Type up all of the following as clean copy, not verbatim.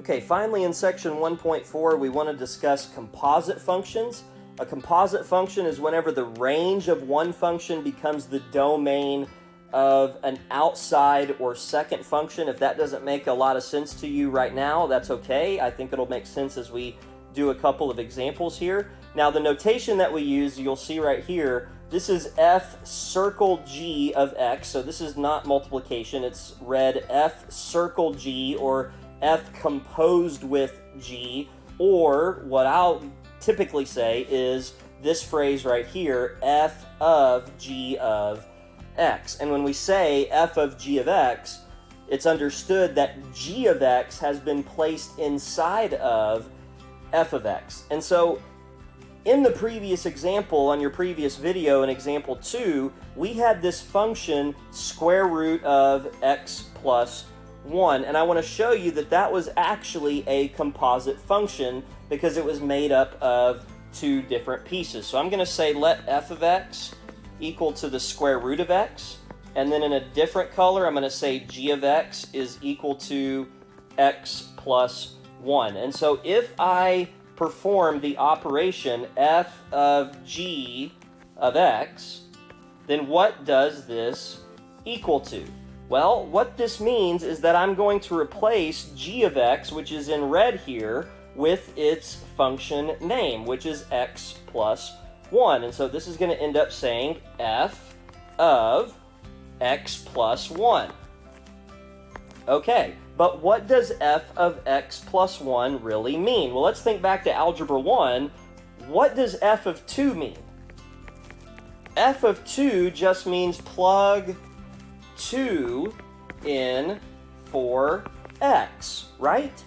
Okay, finally in section 1.4, we want to discuss composite functions. A composite function is whenever the range of one function becomes the domain of an outside or second function. If that doesn't make a lot of sense to you right now, that's okay. I think it'll make sense as we do a couple of examples here. Now, the notation that we use, you'll see right here, this is f circle g of x. So this is not multiplication. It's read f circle g or f composed with g, or what I'll typically say is this phrase right here, f of g of x. And when we say f of g of x, it's understood that g of x has been placed inside of f of x. And so in the previous example, on your previous video in example 2, we had this function square root of x plus 1, and I want to show you that that was actually a composite function because it was made up of two different pieces. So I'm going to say let f of x equal to the square root of x, and then in a different color I'm going to say g of x is equal to x plus 1. And so if I perform the operation f of g of x, then what does this equal to? Well, what this means is that I'm going to replace g of x, which is in red here, with its function name, which is x plus 1. And so this is going to end up saying f of x plus 1. Okay, but what does f of x plus 1 really mean? Well, let's think back to Algebra 1. What does f of 2 mean? F of 2 just means plug 2 in for x, right?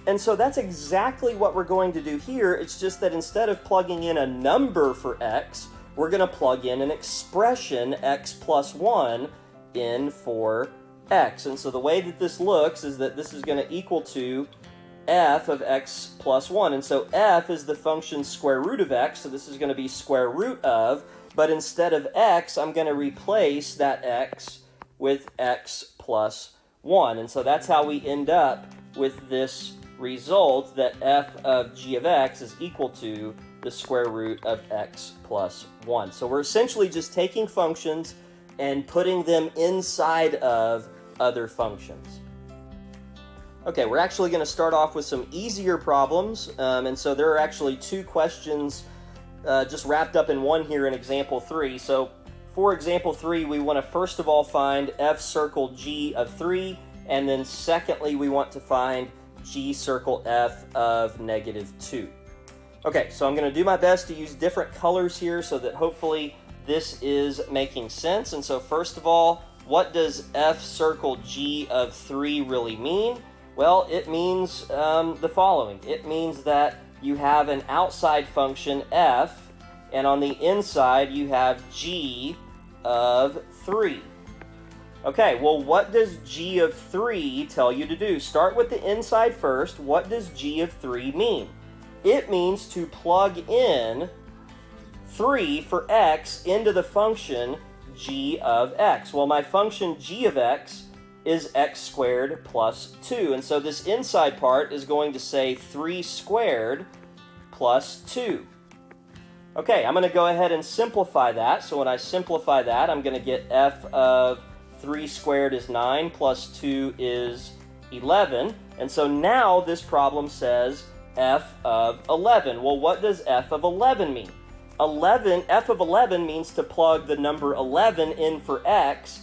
And so that's exactly what we're going to do here. It's just that instead of plugging in a number for x, we're going to plug in an expression, x plus 1, in for x. And so the way that this looks is that this is going to equal to f of x plus 1. And so f is the function square root of x, so this is going to be square root of, but instead of x, I'm going to replace that x with x plus 1. And so that's how we end up with this result that f of g of x is equal to the square root of x plus 1. So we're essentially just taking functions and putting them inside of other functions. Okay, we're actually going to start off with some easier problems, and so there are actually two questions just wrapped up in one here in example 3. So for example 3, we want to first of all find f circle g of 3, and then secondly we want to find g circle f of negative 2. Okay, so I'm going to do my best to use different colors here so that hopefully this is making sense. And so first of all, what does f circle g of 3 really mean? Well, it means the following. It means that you have an outside function f, and on the inside you have g of 3. Okay, well, what does g of 3 tell you to do? Start with the inside first. What does g of 3 mean? It means to plug in 3 for x into the function g of x. Well, my function g of x is x squared plus 2. And so this inside part is going to say 3 squared plus 2. Okay, I'm going to go ahead and simplify that. So when I simplify that, I'm going to get f of 3 squared is 9 plus 2 is 11. And so now this problem says f of 11. Well, what does f of 11 mean? F of 11 means to plug the number 11 in for x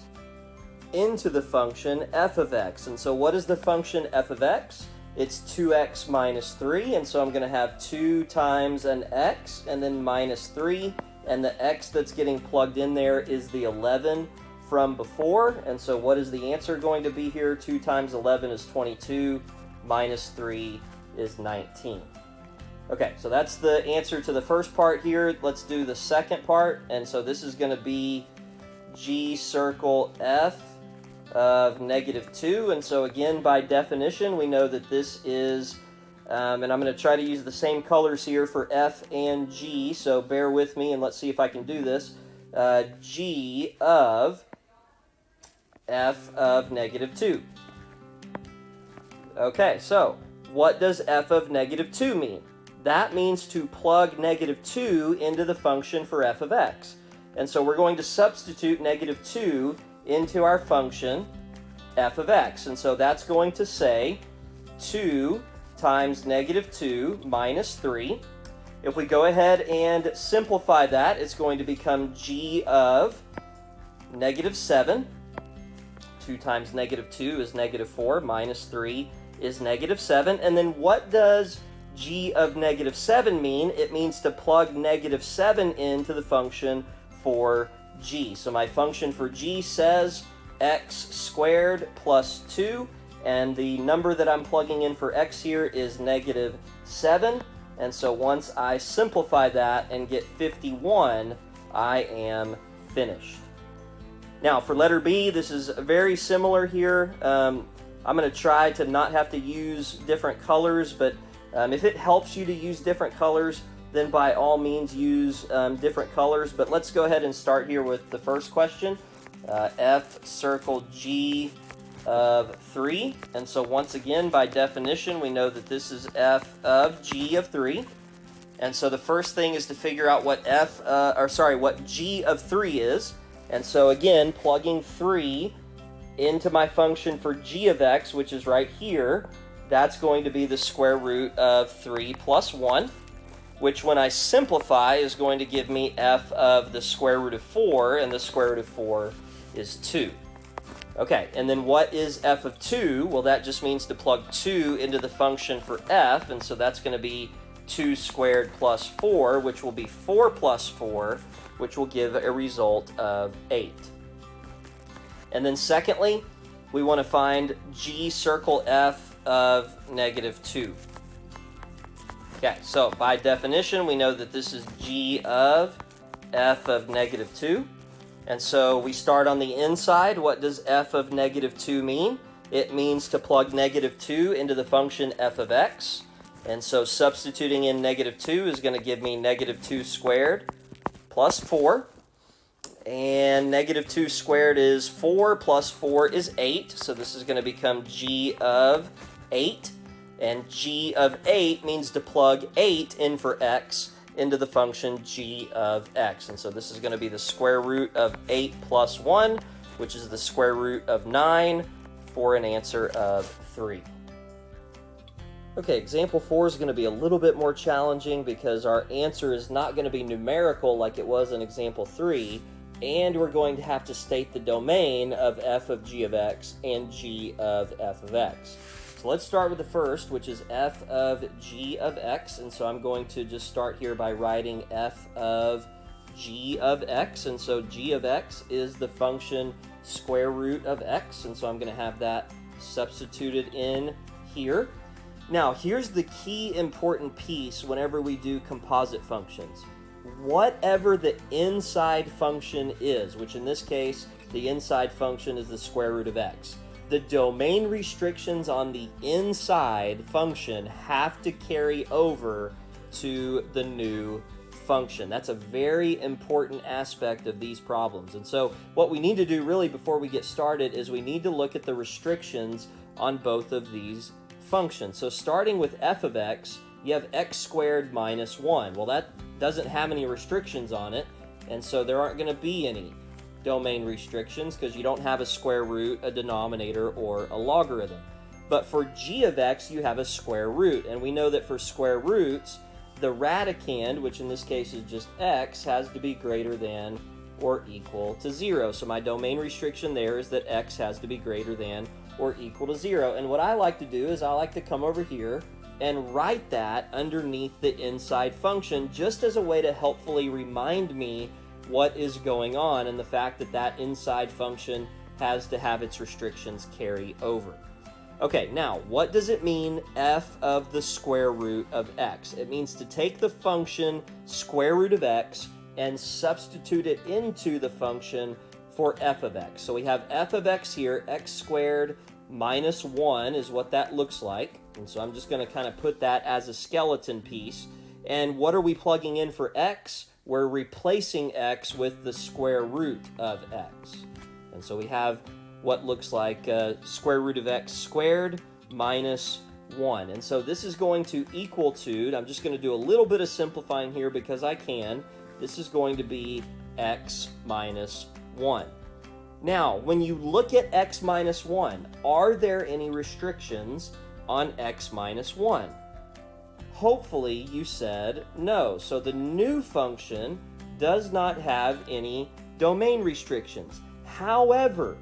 into the function f of x. And so what is the function f of x? It's 2x minus 3, and so I'm going to have 2 times an x and then minus 3, and the x that's getting plugged in there is the 11 from before. And so what is the answer going to be here? 2 times 11 is 22, minus 3 is 19. Okay, so that's the answer to the first part here. Let's do the second part. And so this is going to be g circle f of negative 2. And so again, by definition, we know that this is, and I'm going to try to use the same colors here for f and g, so bear with me and let's see if I can do this. G of f of negative 2. Okay, so what does f of negative 2 mean? That means to plug negative 2 into the function for f of x. And so we're going to substitute negative 2 into our function f of x. And so that's going to say 2 times negative 2 minus 3. If we go ahead and simplify that, it's going to become g of negative 7. 2 times negative 2 is negative 4, minus 3 is negative 7. And then what does g of negative 7 mean? It means to plug negative 7 into the function for g. So my function for g says x squared plus 2, and the number that I'm plugging in for x here is negative 7. And so once I simplify that and get 51, I am finished. Now for letter B, this is very similar here. I'm going to try to not have to use different colors, but if it helps you to use different colors, then by all means use different colors. But let's go ahead and start here with the first question. F circle G of 3. And so once again, by definition, we know that this is f of g of 3. And so the first thing is to figure out what what g of 3 is. And so again, plugging 3 into my function for g of x, which is right here, that's going to be the square root of 3 plus 1, which when I simplify is going to give me f of the square root of 4, and the square root of 4 is 2. Okay, and then what is f of 2? Well, that just means to plug 2 into the function for f, and so that's going to be 2 squared plus 4, which will be 4 plus 4, which will give a result of 8. And then secondly, we want to find g circle f of negative 2. Okay, so by definition, we know that this is g of f of negative 2. And so we start on the inside. What does f of negative 2 mean? It means to plug negative 2 into the function f of x. And so substituting in negative 2 is going to give me negative 2 squared plus 4. And negative 2 squared is 4 plus 4 is 8. So this is going to become g of 8. And g of 8 means to plug 8 in for x into the function g of x. And so this is going to be the square root of 8 plus 1, which is the square root of 9, for an answer of 3. Okay, example 4 is going to be a little bit more challenging because our answer is not going to be numerical like it was in example 3, and we're going to have to state the domain of f of g of x and g of f of x. So let's start with the first, which is f of g of x, and so I'm going to just start here by writing f of g of x, and so g of x is the function square root of x, and so I'm going to have that substituted in here. Now, here's the key important piece whenever we do composite functions. Whatever the inside function is, which in this case, the inside function is the square root of x, the domain restrictions on the inside function have to carry over to the new function. That's a very important aspect of these problems. And so what we need to do really before we get started is we need to look at the restrictions on both of these functions. So starting with f of x, you have x squared minus 1. Well, that doesn't have any restrictions on it, and so there aren't going to be any domain restrictions because you don't have a square root, a denominator, or a logarithm. But for g of x, you have a square root, and we know that for square roots, the radicand, which in this case is just x, has to be greater than or equal to 0. So my domain restriction there is that x has to be greater than or equal to 0. And what I like to do is I like to come over here and write that underneath the inside function just as a way to helpfully remind me what is going on and the fact that that inside function has to have its restrictions carry over. Okay, now what does it mean f of the square root of x? It means to take the function square root of x and substitute it into the function for f of x. So we have f of x here, x squared minus 1 is what that looks like. And so I'm just going to kind of put that as a skeleton piece. And what are we plugging in for x? We're replacing x with the square root of x. And so we have what looks like square root of x squared minus 1. And so this is going to equal to, and I'm just going to do a little bit of simplifying here because I can. This is going to be x minus 1. Now, when you look at x minus 1, are there any restrictions on x minus 1? Hopefully you said no. So the new function does not have any domain restrictions. However,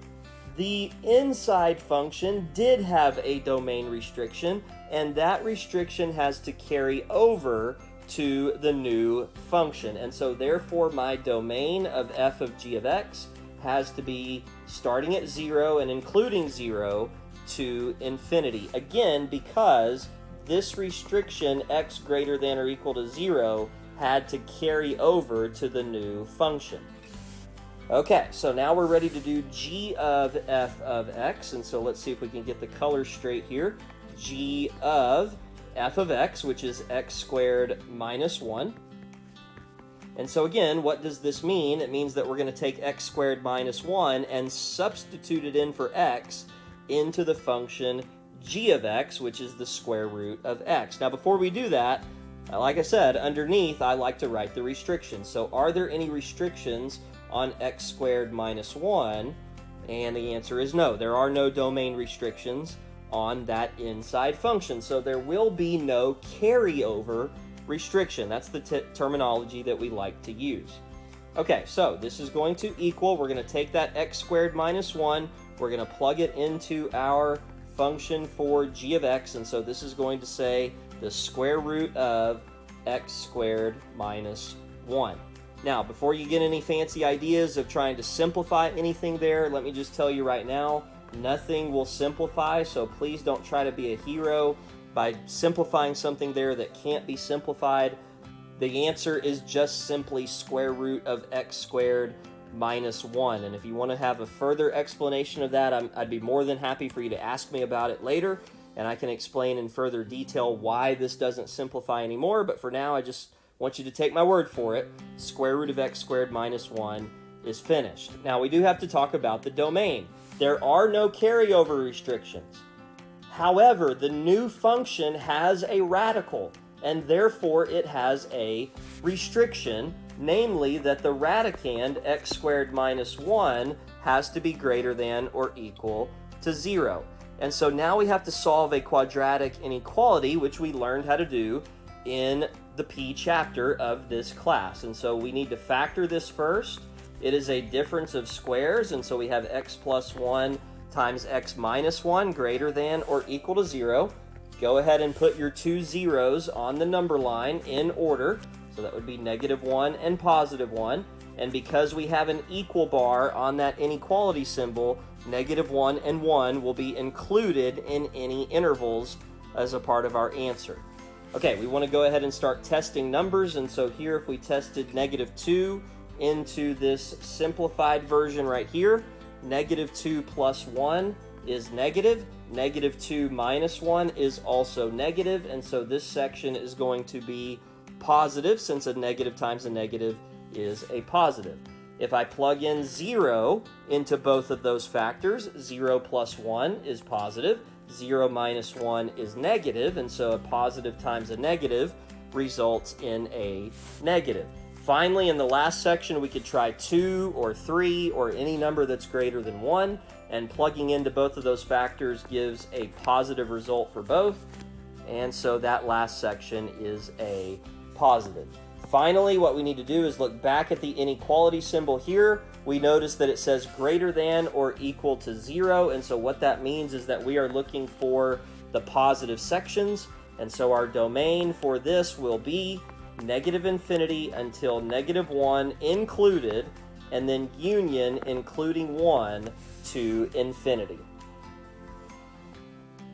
the inside function did have a domain restriction, and that restriction has to carry over to the new function. And so therefore my domain of f of g of x has to be starting at 0 and including 0 to infinity. Again, because this restriction, x greater than or equal to 0, had to carry over to the new function. Okay, so now we're ready to do g of f of x, and so let's see if we can get the color straight here. G of f of x, which is x squared minus 1. And so again, what does this mean? It means that we're going to take x squared minus 1 and substitute it in for x into the function g of x, which is the square root of x. Now before we do that, like I said, underneath I like to write the restrictions. So are there any restrictions on x squared minus 1? And the answer is no. There are no domain restrictions on that inside function. So there will be no carryover restriction. That's the terminology that we like to use. Okay, so this is going to equal, we're going to take that x squared minus 1, we're going to plug it into our function for g of x, and so this is going to say the square root of x squared minus 1. Now, before you get any fancy ideas of trying to simplify anything there, let me just tell you right now, nothing will simplify, so please don't try to be a hero by simplifying something there that can't be simplified. The answer is just simply square root of x squared minus 1. And if you want to have a further explanation of that, I'd be more than happy for you to ask me about it later, and I can explain in further detail why this doesn't simplify anymore. But for now, I just want you to take my word for it. Square root of x squared minus 1 is finished. Now, we do have to talk about the domain. There are no carryover restrictions. However, the new function has a radical, and therefore it has a restriction, namely that the radicand x squared minus 1 has to be greater than or equal to 0. And so now we have to solve a quadratic inequality, which we learned how to do in the P chapter of this class. And so we need to factor this first. It is a difference of squares, and so we have x plus 1 times x minus 1 greater than or equal to 0. Go ahead and put your two zeros on the number line in order. So that would be -1 and +1. And because we have an equal bar on that inequality symbol, -1 and 1 will be included in any intervals as a part of our answer. Okay, we want to go ahead and start testing numbers. And so here, if we tested -2 into this simplified version right here, -2 plus 1 is negative. -2 minus 1 is also negative. And so this section is going to be positive, since a negative times a negative is a positive. If I plug in 0 into both of those factors, 0 plus 1 is positive, 0 minus 1 is negative, and so a positive times a negative results in a negative. Finally, in the last section, we could try 2 or 3 or any number that's greater than 1, and plugging into both of those factors gives a positive result for both, and so that last section is a positive. Finally, what we need to do is look back at the inequality symbol here. We notice that it says greater than or equal to 0, and so what that means is that we are looking for the positive sections, and so our domain for this will be -infinity until -1 included, and then union including 1 to infinity.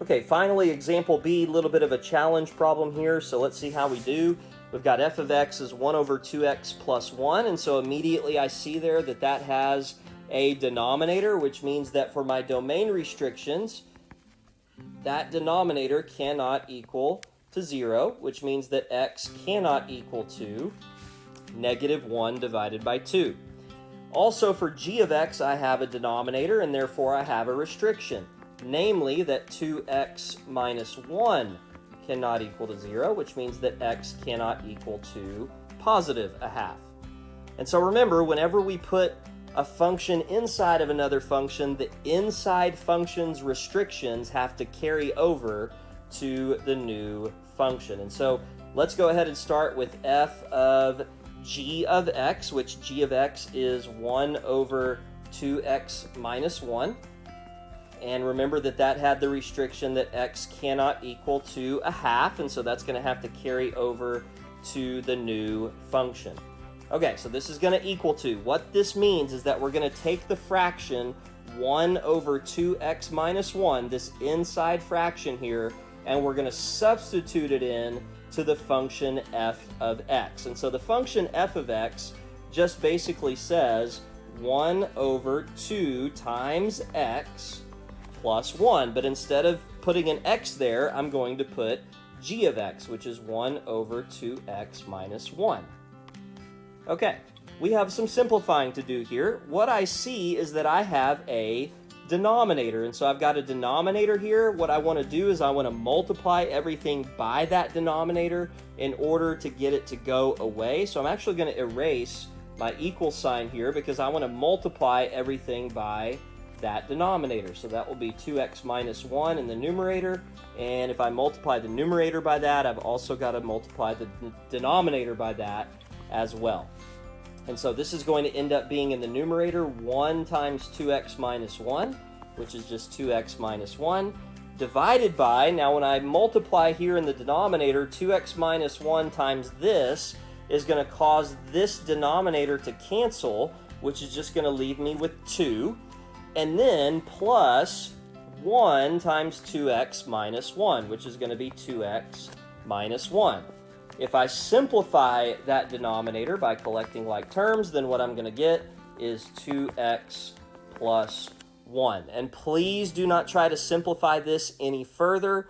Okay, finally, example B, a little bit of a challenge problem here, so let's see how we do. We've got f of x is 1 over 2x plus 1, and so immediately I see there that that has a denominator, which means that for my domain restrictions, that denominator cannot equal to 0, which means that x cannot equal to -1 divided by 2. Also, for g of x, I have a denominator, and therefore I have a restriction. namely that 2x minus 1 cannot equal to 0, which means that x cannot equal to positive a half. And so remember, whenever we put a function inside of another function, the inside function's restrictions have to carry over to the new function. And so let's go ahead and start with f of g of x, which g of x is 1 over 2x minus 1. And remember that that had the restriction that x cannot equal to a half, and so that's going to have to carry over to the new function. Okay, so this is going to equal to, what this means is that we're going to take the fraction 1 over 2x minus 1, this inside fraction here, and we're going to substitute it in to the function f of x. And so the function f of x just basically says 1 over 2 times x plus 1. But instead of putting an x there, I'm going to put g of x, which is 1 over 2x minus 1. Okay, we have some simplifying to do here. What I see is that I have a denominator, and so I've got a denominator here. What I want to do is I want to multiply everything by that denominator in order to get it to go away. So I'm actually going to erase my equal sign here because I want to multiply everything by that denominator. So that will be 2x minus 1 in the numerator, and if I multiply the numerator by that, I've also got to multiply the denominator by that as well. And so this is going to end up being in the numerator 1 times 2x minus 1, which is just 2x minus 1, divided by, now when I multiply here in the denominator, 2x minus 1 times this is going to cause this denominator to cancel, which is just going to leave me with 2, and then plus 1 times 2x minus 1, which is going to be 2x minus 1. If I simplify that denominator by collecting like terms, then what I'm going to get is 2x plus 1. And please do not try to simplify this any further.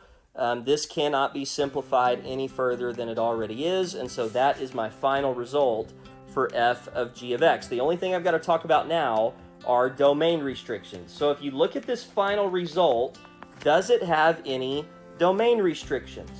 This cannot be simplified any further than it already is, and so that is my final result for f of g of x. The only thing I've got to talk about now are domain restrictions. So if you look at this final result, does it have any domain restrictions?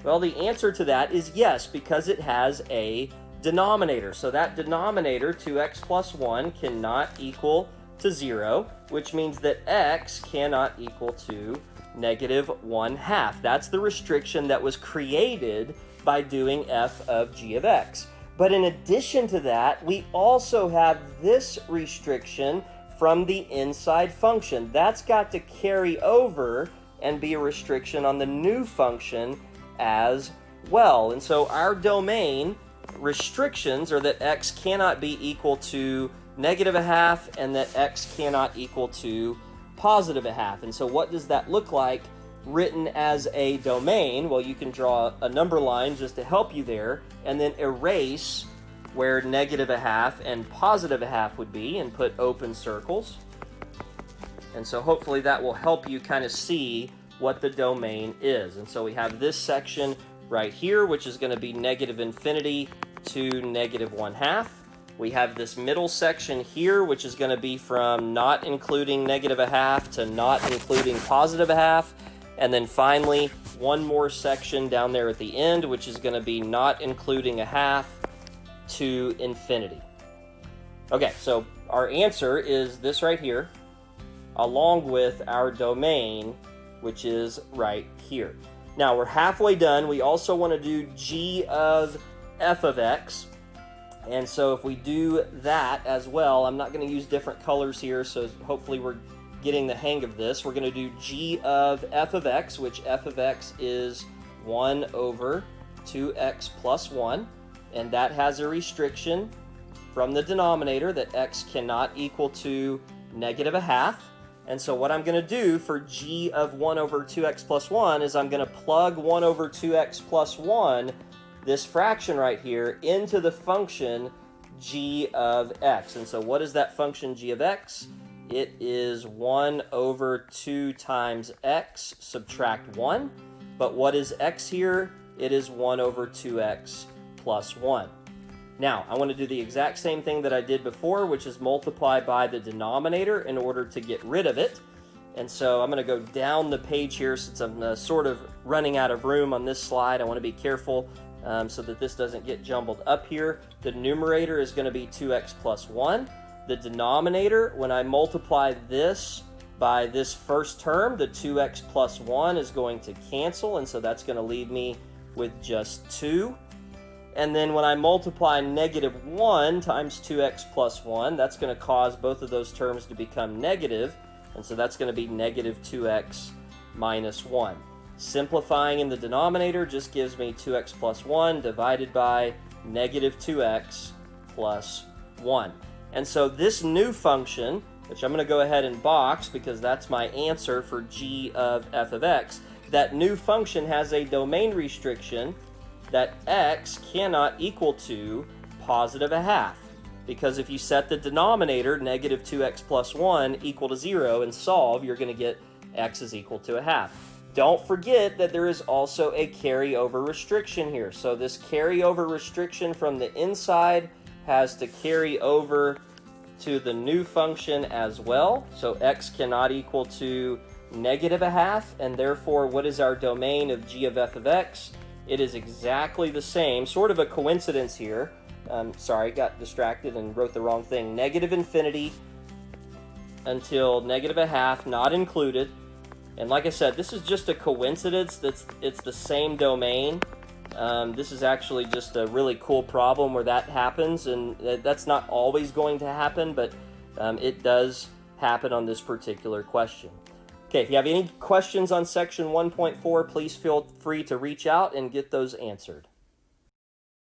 Well, the answer to that is yes, because it has a denominator. So that denominator, 2x plus 1, cannot equal to 0, which means that x cannot equal to negative 1/2. That's the restriction that was created by doing f of g of x. But in addition to that, we also have this restriction from the inside function. That's got to carry over and be a restriction on the new function as well. And so our domain restrictions are that x cannot be equal to negative 1/2 and that x cannot equal to positive 1/2. And so what does that look like written as a domain? Well, you can draw a number line just to help you there, and then erase where negative 1/2 and positive 1/2 would be and put open circles. And so hopefully that will help you kind of see what the domain is. And so we have this section right here, which is going to be negative infinity to negative 1/2. We have this middle section here, which is going to be from not including negative 1/2 to not including positive 1/2. And then finally, one more section down there at the end, which is going to be not including 1/2 to infinity. Okay, so our answer is this right here, along with our domain, which is right here. Now, we're halfway done. We also want to do g of f of x. And so if we do that as well, I'm not going to use different colors here, so hopefully we're getting the hang of this. We're going to do g of f of x, which f of x is 1 over 2x plus 1. And that has a restriction from the denominator that x cannot equal to negative 1/2. And so what I'm going to do for g of 1 over 2x plus 1 is I'm going to plug 1 over 2x plus 1, this fraction right here, into the function g of x. And so what is that function g of x? It is 1 over 2 times x subtract 1. But what is x here? It is 1 over 2x plus 1. Now, I want to do the exact same thing that I did before, which is multiply by the denominator in order to get rid of it. And so I'm going to go down the page here since I'm sort of running out of room on this slide. I want to be careful so that this doesn't get jumbled up here. The numerator is going to be 2x plus 1. The denominator, when I multiply this by this first term, the 2x plus 1 is going to cancel, and so that's going to leave me with just 2. And then when I multiply negative 1 times 2x plus 1, that's going to cause both of those terms to become negative. And so that's going to be negative 2x minus 1. Simplifying in the denominator just gives me 2x plus 1 divided by negative 2x plus 1. And so this new function, which I'm going to go ahead and box because that's my answer for g of f of x, that new function has a domain restriction that x cannot equal to positive a half. Because if you set the denominator, negative 2x plus 1, equal to 0, and solve, you're going to get x is equal to a half. Don't forget that there is also a carryover restriction here. So this carryover restriction from the inside has to carry over to the new function as well. So x cannot equal to negative a half, and therefore what is our domain of g of f of x? It is exactly the same, sort of a coincidence here. Sorry, got distracted and wrote the wrong thing. Negative infinity until negative a half, not included. And like I said, this is just a coincidence that it's the same domain. This is actually just a really cool problem where that happens, and that's not always going to happen, but it does happen on this particular question. Okay, if you have any questions on section 1.4, please feel free to reach out and get those answered.